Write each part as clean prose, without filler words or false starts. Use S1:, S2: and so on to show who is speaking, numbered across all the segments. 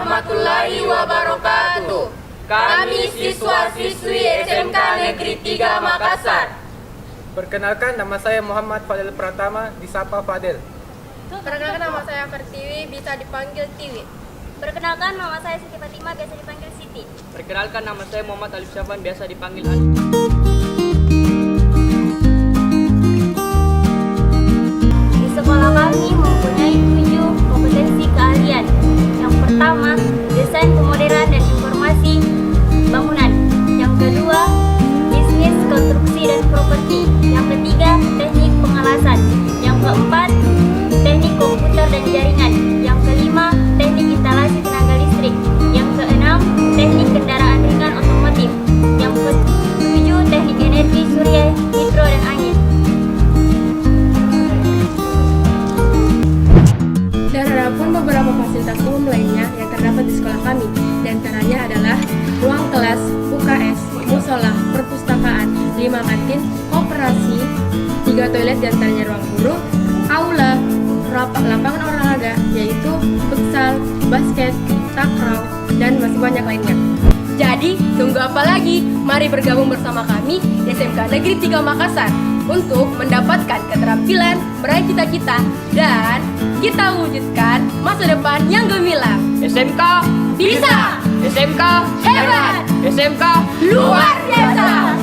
S1: warahmatullahi wabarakatuh. Kami siswa-siswi SMK Negeri 3 Makassar.
S2: Perkenalkan, nama saya Muhammad Fadil Pratama, disapa Fadil.
S3: Perkenalkan, nama saya Pertiwi, bisa dipanggil Tiwi.
S4: Perkenalkan, nama saya Siti Fatima, biasa dipanggil Siti.
S5: Perkenalkan, nama saya Muhammad Alif Syafwan, biasa dipanggil Alif.
S4: Di sekolah kami mempunyai 7 kompetensi keahlian. Yang pertama, desain pemodelan dan informasi bangunan. Yang kedua, bisnis, konstruksi dan properti. Yang ketiga, teknik pengelasan. Yang keempat, teknik komputer dan jaringan. Yang kelima, teknik instalasi tenaga listrik. Yang keenam, teknik kendaraan ringan otomotif. Yang ketujuh, teknik energi surya, hidro dan angin.
S3: Dan ada pun beberapa fasilitas umum lainnya yang terdapat di sekolah kami. Di antaranya adalah ruang kelas, UKS, musola, perpustakaan, 5 kantin, koperasi, 3 toilet di antaranya ruang guru, aula, lapangan olahraga yaitu futsal, basket, takraw, dan masih banyak lainnya. Jadi, tunggu apa lagi? Mari bergabung bersama kami di SMK Negeri 3 Makassar untuk mendapatkan keterampilan, meraih cita-cita, dan kita wujudkan masa depan yang gemilang.
S5: SMK
S3: Bisa!
S5: SMK
S3: Hebat!
S5: SMK
S3: Luar biasa!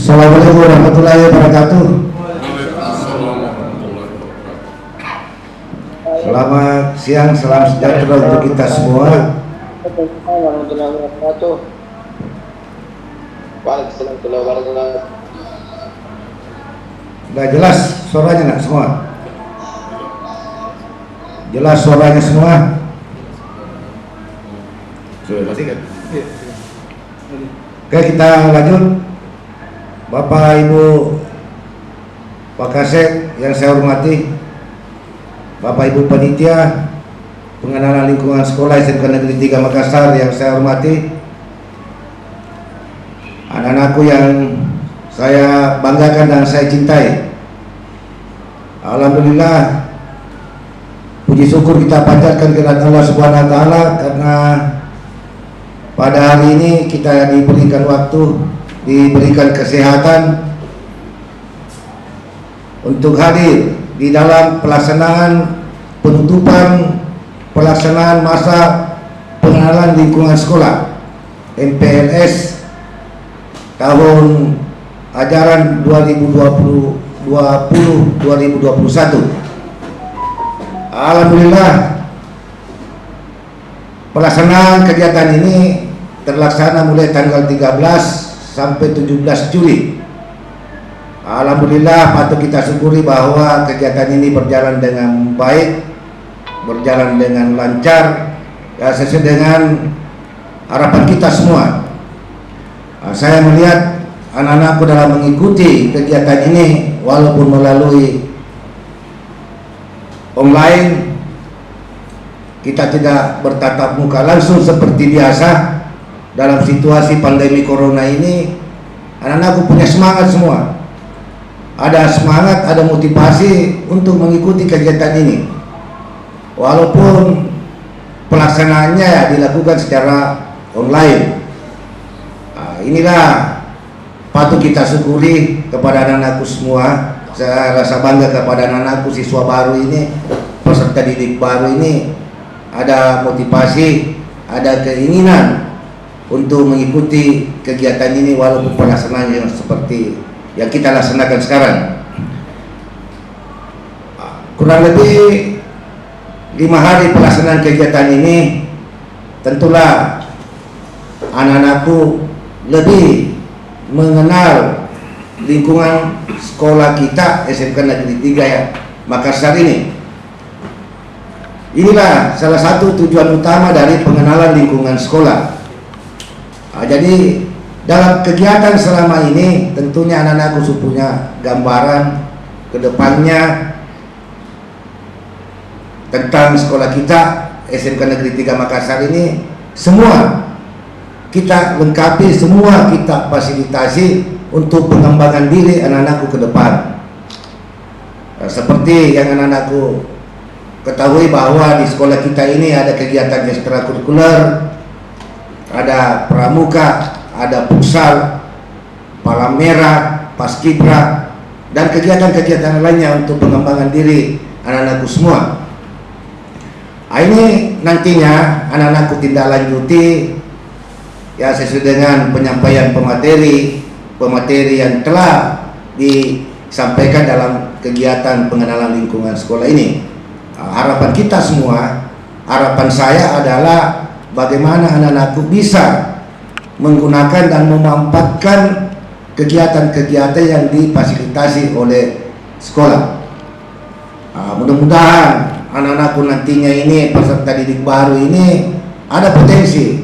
S6: Assalamualaikum warahmatullahi wabarakatuh. Selamat siang, salam sejahtera untuk kita semua.
S7: Warahmatullahi wabarakatuh. Waalaikumsalam warahmatullahi wabarakatuh.
S6: Sudah jelas suaranya nak semua? Jelas suaranya semua? Sudah matikan. Oke, kita lanjut. Bapak Ibu Pak Kasek yang saya hormati, Bapak Ibu Panitia Pengenalan Lingkungan Sekolah SMK Negeri 3 Makassar yang saya hormati, anak-anakku yang saya banggakan dan saya cintai. Alhamdulillah, puji syukur kita panjatkan kepada Allah Subhanahu wa taala karena pada hari ini kita diberikan waktu, diberikan kesehatan untuk hadir di dalam pelaksanaan penutupan pelaksanaan masa pengenalan lingkungan sekolah MPLS tahun ajaran 2020-2021. Alhamdulillah, pelaksanaan kegiatan ini terlaksana mulai tanggal 13 sampai 17 Juli. Alhamdulillah, patut kita syukuri bahwa kegiatan ini berjalan dengan baik, berjalan dengan lancar, ya, sesuai dengan harapan kita semua. Saya melihat anak-anakku dalam mengikuti kegiatan ini walaupun melalui online, kita tidak bertatap muka langsung seperti biasa. Dalam situasi pandemi corona ini, anak-anakku punya semangat semua. Ada semangat, ada motivasi untuk mengikuti kegiatan ini. walaupun pelaksanaannya ya dilakukan secara online. Inilah patut kita syukuri kepada anak-anakku semua. Saya rasa bangga kepada anak-anakku siswa baru ini, peserta didik baru ini, ada motivasi, ada keinginan untuk mengikuti kegiatan ini walaupun pelaksanaannya seperti yang kita laksanakan sekarang. Kurang lebih 5 hari pelaksanaan kegiatan ini, tentulah anak-anakku lebih mengenal lingkungan sekolah kita SMK Negeri 3 ya Makassar ini. Inilah salah satu tujuan utama dari pengenalan lingkungan sekolah. Jadi dalam kegiatan selama ini tentunya anak-anakku punya gambaran ke depannya tentang sekolah kita SMK Negeri 3 Makassar ini. Semua kita lengkapi, semua kita fasilitasi untuk pengembangan diri anak-anakku ke depan. Seperti yang anak-anakku ketahui bahwa di sekolah kita ini ada kegiatan ekstrakurikuler, ada pramuka, ada futsal, palang merah, paskibra, dan kegiatan-kegiatan lainnya untuk pengembangan diri anak-anakku semua. Ini nantinya anak-anakku tindak lanjuti ya sesuai dengan penyampaian pemateri yang telah disampaikan dalam kegiatan pengenalan lingkungan sekolah ini. Harapan kita semua, harapan saya adalah bagaimana anak-anakku bisa menggunakan dan memanfaatkan kegiatan-kegiatan yang difasilitasi oleh sekolah. Mudah-mudahan anak-anakku nantinya ini peserta didik baru ini ada potensi,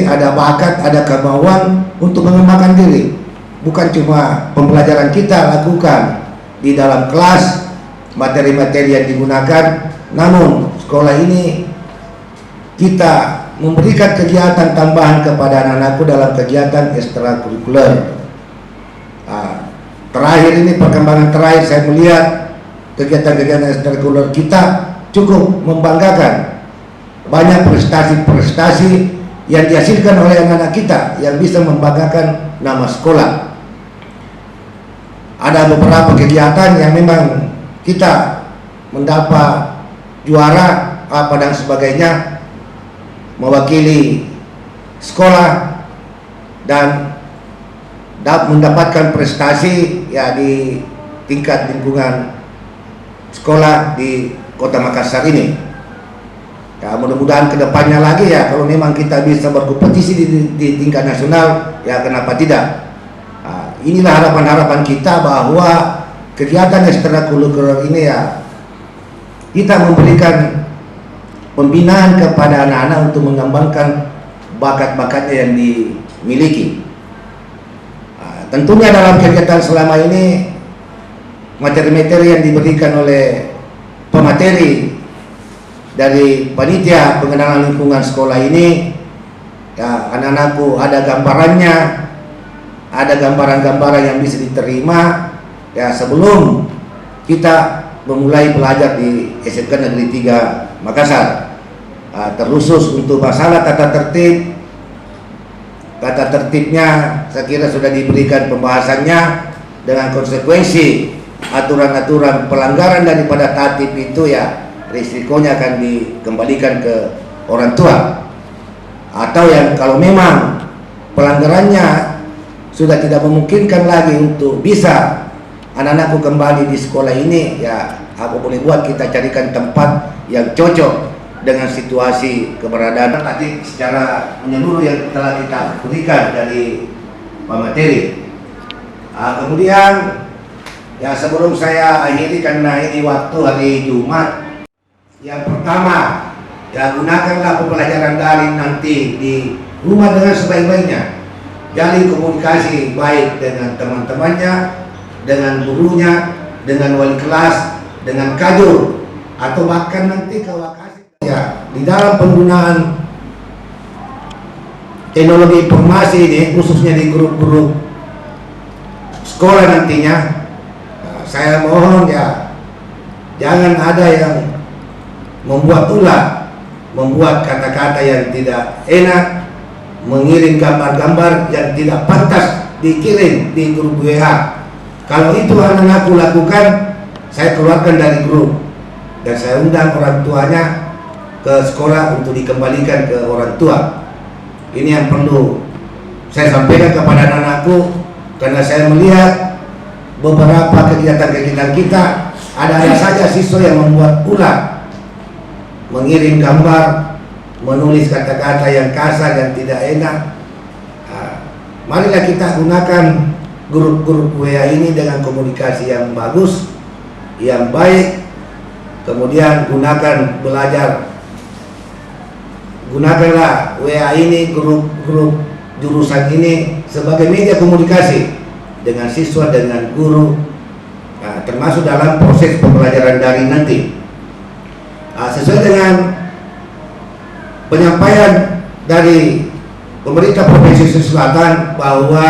S6: ada bakat, ada kemauan untuk mengembangkan diri. Bukan cuma pembelajaran kita lakukan di dalam kelas, materi-materi yang digunakan, namun sekolah ini kita memberikan kegiatan tambahan kepada anak-anakku dalam kegiatan ekstrakurikuler. Terakhir ini perkembangan terakhir saya melihat kegiatan-kegiatan ekstrakurikuler kita cukup membanggakan. Banyak prestasi-prestasi yang dihasilkan oleh anak-anak kita yang bisa membanggakan nama sekolah. Ada beberapa kegiatan yang memang kita mendapat juara apa dan sebagainya, mewakili sekolah dan mendapatkan prestasi ya di tingkat lingkungan sekolah di Kota Makassar ini. Ya, mudah-mudahan kedepannya lagi ya kalau memang kita bisa berkompetisi di tingkat nasional ya kenapa tidak. Inilah harapan-harapan kita bahwa kegiatan ekstrakurikuler ini ya kita memberikan pembinaan kepada anak-anak untuk mengembangkan bakat-bakatnya yang dimiliki. Tentunya dalam kegiatan selama ini materi-materi yang diberikan oleh pemateri dari panitia pengenalan lingkungan sekolah ini ya anak-anakku ada gambarannya, ada gambaran-gambaran yang bisa diterima ya sebelum kita memulai belajar di SMK Negeri 3 Makassar. Terkhusus untuk masalah tata tertibnya saya kira sudah diberikan pembahasannya dengan konsekuensi aturan-aturan pelanggaran daripada tatib itu ya risikonya akan dikembalikan ke orang tua, atau yang kalau memang pelanggarannya sudah tidak memungkinkan lagi untuk bisa anak-anakku kembali di sekolah ini ya apa boleh buat kita carikan tempat yang cocok dengan situasi keberadaan tadi secara menyeluruh yang telah kita berikan dari pemateri. Kemudian ya sebelum saya akhiri karena ini waktu hari Jumat, yang pertama ya gunakanlah pembelajaran daring nanti di rumah dengan sebaik-baiknya. Jalin komunikasi baik dengan teman-temannya, dengan gurunya, dengan wali kelas, dengan kajur, atau bahkan nanti ke Wakasih. Ya, di dalam penggunaan teknologi informasi ini, khususnya di grup-grup sekolah nantinya, saya mohon ya, jangan Jangan ada yang membuat ulah, membuat kata-kata yang tidak enak, mengirim gambar-gambar yang tidak pantas dikirim di grup WA. Kalau itu anak-anakku lakukan, saya keluarkan dari grup dan saya undang orang tuanya ke sekolah untuk dikembalikan ke orang tua. Ini yang perlu saya sampaikan kepada anak-anakku, karena saya melihat beberapa kegiatan-kegiatan kita ada saja siswa yang membuat ulah, mengirim gambar, menulis kata-kata yang kasar dan tidak enak. Marilah kita gunakan grup-grup WA ini dengan komunikasi yang bagus, yang baik. Kemudian gunakanlah WA ini, grup-grup jurusan ini sebagai media komunikasi dengan siswa, dengan guru, termasuk dalam proses pembelajaran daring nanti. Sesuai dengan penyampaian dari pemerintah Provinsi Sulawesi Selatan bahwa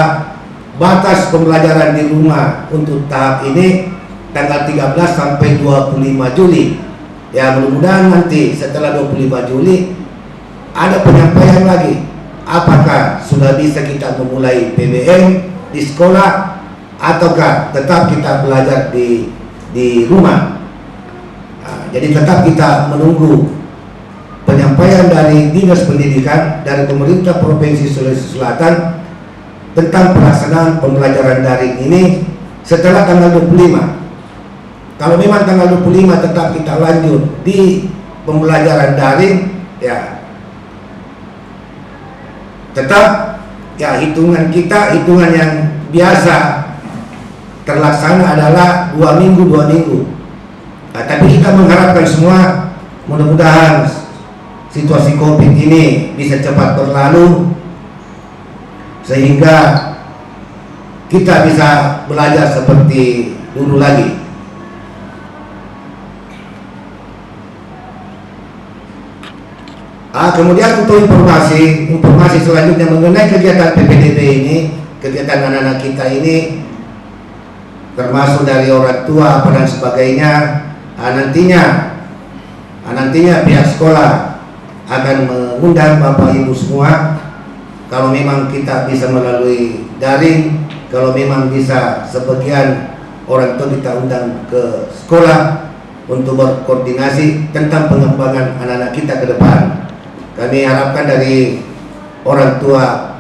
S6: batas pembelajaran di rumah untuk tahap ini tanggal 13 sampai 25 Juli. Ya, mudah-mudahan nanti setelah 25 Juli ada penyampaian lagi apakah sudah bisa kita memulai PBM di sekolah ataukah tetap kita belajar di rumah. Jadi tetap kita menunggu penyampaian dari Dinas Pendidikan dari pemerintah Provinsi Sulawesi Selatan tentang pelaksanaan pembelajaran daring ini setelah tanggal 25. Kalau memang tanggal 25 tetap kita lanjut di pembelajaran daring, ya tetap ya hitungan yang biasa terlaksana adalah 2 minggu. Tapi kita mengharapkan semua mudah-mudahan situasi COVID ini bisa cepat berlalu sehingga kita bisa belajar seperti dulu lagi. Kemudian untuk informasi selanjutnya mengenai kegiatan PPDB ini, kegiatan anak-anak kita ini termasuk dari orang tua dan sebagainya, nantinya pihak sekolah akan mengundang Bapak Ibu semua. Kalau memang kita bisa melalui daring, kalau memang bisa sebagian orang tua kita undang ke sekolah untuk berkoordinasi tentang pengembangan anak-anak kita ke depan. Kami harapkan dari orang tua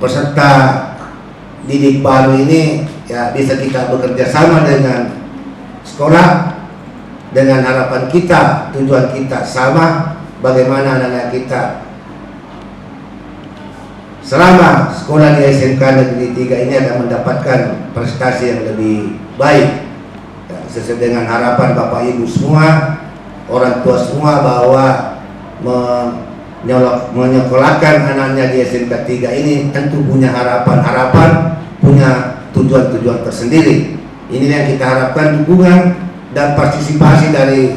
S6: peserta didik baru ini ya bisa kita bekerja sama dengan sekolah dengan harapan kita, tujuan kita sama, bagaimana anak-anak kita selama sekolah di SMK Negeri 3 ini akan mendapatkan prestasi yang lebih baik ya, sesuai dengan harapan Bapak Ibu semua, orang tua semua, bahwa menyekolahkan anaknya di SMK 3 ini tentu punya harapan, punya tujuan-tujuan tersendiri. Ini yang kita harapkan, dukungan dan partisipasi dari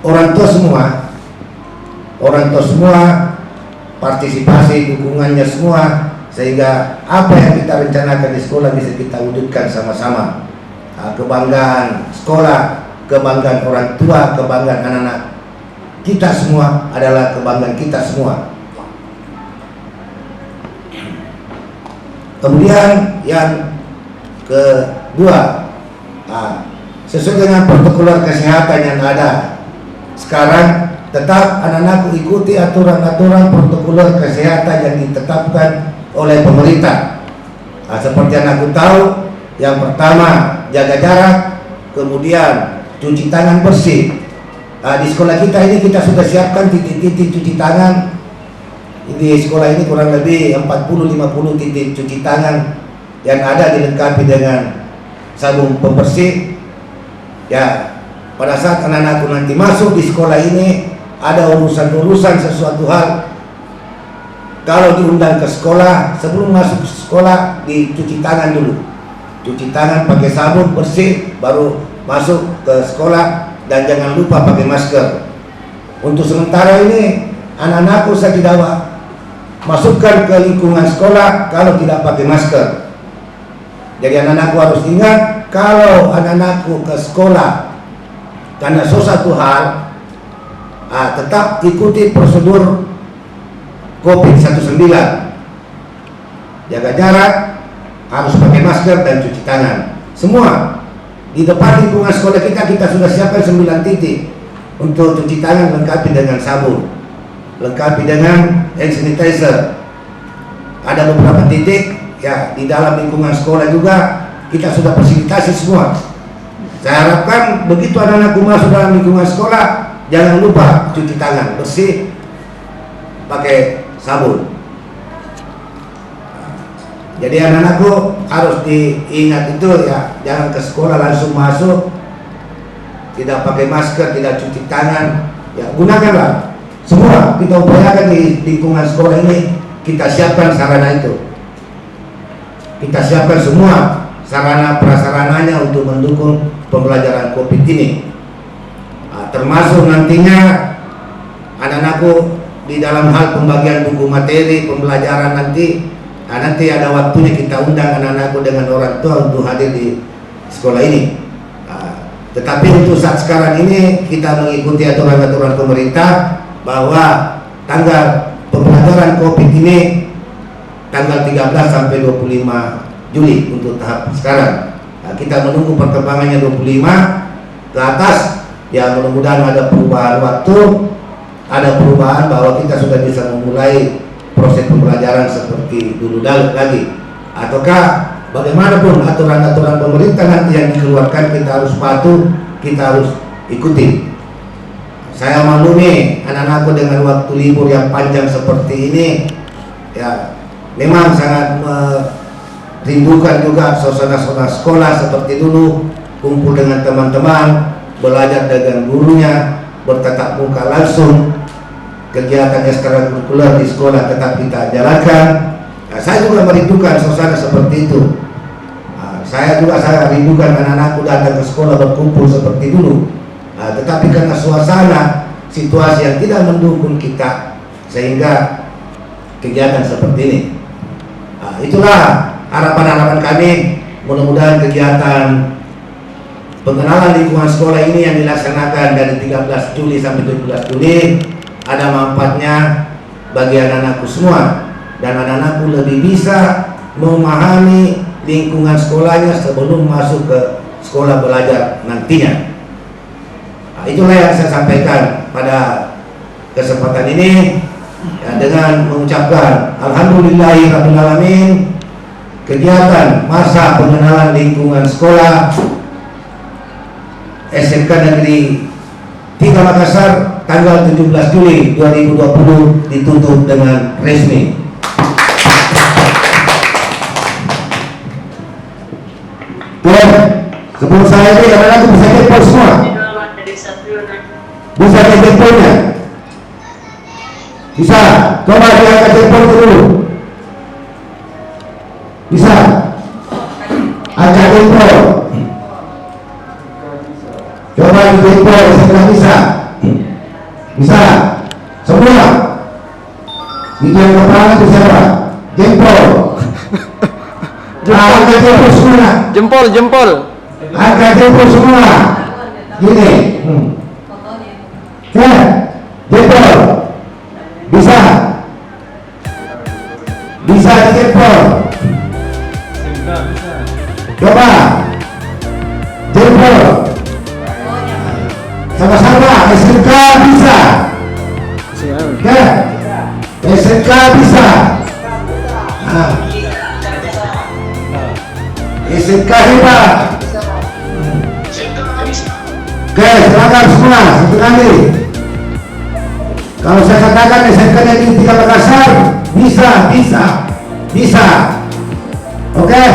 S6: orang tua semua, partisipasi dukungannya semua, sehingga apa yang kita rencanakan di sekolah bisa kita wujudkan sama-sama. Kebanggaan sekolah, kebanggaan orang tua, kebanggaan anak-anak kita semua adalah kebanggaan kita semua. Kemudian yang kedua, sesuai dengan protokol kesehatan yang ada sekarang, tetap anak-anakku ikuti aturan-aturan protokol kesehatan yang ditetapkan oleh pemerintah. Seperti anakku tahu, yang pertama jaga jarak, kemudian cuci tangan bersih. Di sekolah kita ini kita sudah siapkan titik-titik cuci tangan. Di sekolah ini kurang lebih 40-50 titik cuci tangan yang ada dilengkapi dengan sabun pembersih. Ya, pada saat anak-anakku nanti masuk di sekolah ini, ada urusan-urusan sesuatu hal, kalau diundang ke sekolah, sebelum masuk ke sekolah dicuci tangan dulu. Cuci tangan pakai sabun bersih, baru masuk ke sekolah, dan jangan lupa pakai masker. Untuk sementara ini anak-anakku saya tidak masukkan ke lingkungan sekolah kalau tidak pakai masker. Jadi anak-anakku harus ingat, kalau anak-anakku ke sekolah karena sesuatu hal tetap ikuti prosedur COVID-19. Jaga jarak, harus pakai masker dan cuci tangan. Semua di depan lingkungan sekolah kita sudah siapkan 9 titik untuk cuci tangan, lengkapi dengan sabun, lengkapi dengan hand sanitizer. Ada beberapa titik ya di dalam lingkungan sekolah juga kita sudah fasilitasi semua. Saya harapkan begitu anak-anakku masuk dalam lingkungan sekolah, jangan lupa cuci tangan bersih pakai sabun. Jadi anak-anakku harus diingat itu ya, jangan ke sekolah langsung masuk tidak pakai masker, tidak cuci tangan. Ya gunakanlah semua, kita upayakan di lingkungan sekolah ini kita siapkan sarana itu. Kita siapkan semua sarana prasarananya untuk mendukung pembelajaran COVID ini. Termasuk nantinya anak-anakku di dalam hal pembagian buku materi pembelajaran nanti ada waktunya kita undang anak-anakku dengan orang tua untuk hadir di sekolah ini. Tetapi untuk saat sekarang ini kita mengikuti aturan-aturan pemerintah bahwa tanggal pembelajaran COVID ini tanggal 13 sampai 25 Juli untuk tahap sekarang. Kita menunggu perkembangannya 25 ke atas. Ya mudah-mudahan ada perubahan waktu, ada perubahan bahwa kita sudah bisa memulai proses pembelajaran seperti dulu lagi. Ataukah bagaimanapun aturan-aturan pemerintah nanti yang dikeluarkan kita harus patuh, kita harus ikuti. Saya maklumi anak-anakku dengan waktu libur yang panjang seperti ini, ya memang sangat merindukan juga suasana sekolah seperti dulu, kumpul dengan teman-teman, belajar dengan gurunya, bertatap muka langsung. Kegiatan ekstrakurikuler di sekolah tetap kita jalankan. Saya juga merindukan suasana seperti itu. Saya rindukan anak-anakku datang ke sekolah berkumpul seperti dulu. Tetapi karena suasana situasi yang tidak mendukung kita, sehingga kegiatan seperti ini. Itulah harapan-harapan kami. Mudah-mudahan kegiatan pengenalan lingkungan sekolah ini yang dilaksanakan dari 13 Juli sampai 17 Juli ada manfaatnya bagi anak-anakku semua, dan anak-anakku lebih bisa memahami lingkungan sekolahnya sebelum masuk ke sekolah belajar nantinya. Itulah yang saya sampaikan pada kesempatan ini ya, dengan mengucapkan alhamdulillahirabbil alamin. Kegiatan masa pengenalan lingkungan sekolah SMK Negeri 3 Makassar tanggal 17 Juli 2020 ditutup dengan resmi. Oke, sebelum saya ini anak-anak bisa kepo semua. Bisa keponya. Bisa, coba diangkat kepo dulu. Bisa. Angkat kepo. Coba di kepo, saya bisa. Bisa. Semua. Itu yang kepala itu siapa? Jempol. Angkat jempol semua.
S5: Jempol.
S6: Angkat jempol semua. Gini. Ya, jempol. Bisa. Bisa di jempol. Coba. Jempol. Sama-sama. SMK bisa. Ya. SMK bisa. SMK hebat. Oke, silakan semua satu kali. Kalau saya katakan SMK Negeri 3 Makassar bisa. Oke.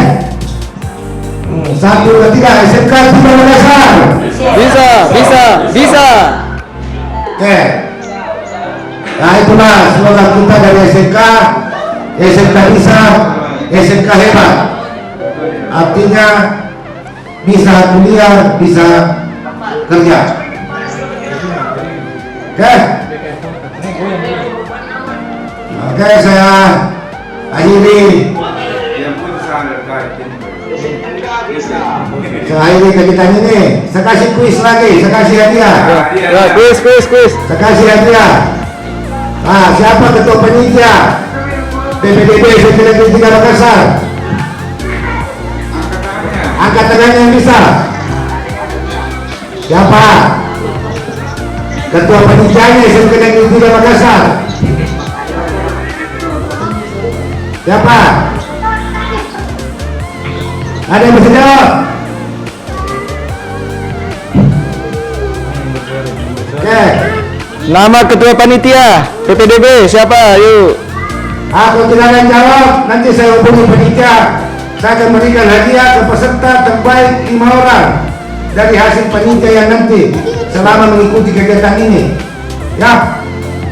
S6: 1, 2, 3 SMK 3 Makassar.
S5: Bisa.
S6: Oke. Nah itulah semoga kita dari SMK bisa, SMK hebat. Artinya bisa kuliah, bisa kerja. Oke, saya akhiri. Akhiri kegiatan ini. Saya kasih kuis lagi, saya kasih hadiah.
S2: Ya, kuis.
S6: Saya kasih hadiah. Nah, siapa ketua panitia PPDB SMP Negeri 3 Makassar? Angkat tangannya yang bisa. Siapa? Ketua panitianya SMP Negeri 3 Makassar. Siapa? Ada yang bisa jawab? Oke.
S8: Nama ketua panitia PPDB siapa? Yuk.
S6: Aku tidak akan jawab. Nanti saya hubungi panitia. Saya akan berikan hadiah ke peserta terbaik 5 orang dari hasil panitia yang nanti selama mengikuti kegiatan ini. Ya.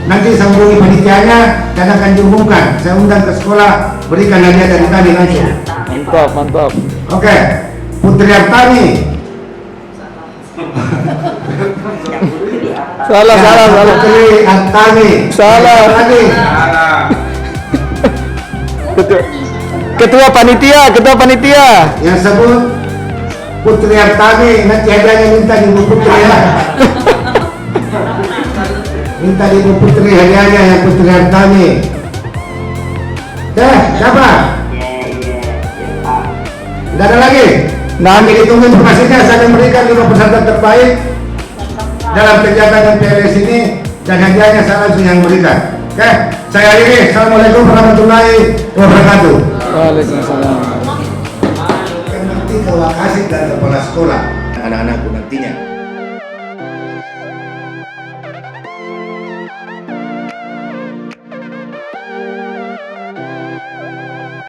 S6: Nanti saya hubungi panitianya dan akan diumumkan. Saya undang ke sekolah, berikan hadiah dari kami langsung.
S8: Mantap.
S6: Oke, Putri Artani.
S8: Salah.
S6: Putri Artani.
S8: Salah.
S6: Artani.
S8: Ketua panitia.
S6: Yang sebut Putri Artani. Nanti hadiahnya minta di Ibu Putri ya. Minta di Ibu Putri hadiahnya yang Putri Artani. Siapa? Tidak ada lagi. Nanti ditunggu informasinya. Saya akan berikan 5 peserta terbaik dalam kegiatan MPLS ini dan hadiahnya saya langsung yang berikan. Oke, saya akhiri. Assalamualaikum warahmatullahi wabarakatuh.
S8: Waalaikumsalam.
S6: Nanti ke Wakasih dan kepala sekolah anak-anakku nantinya.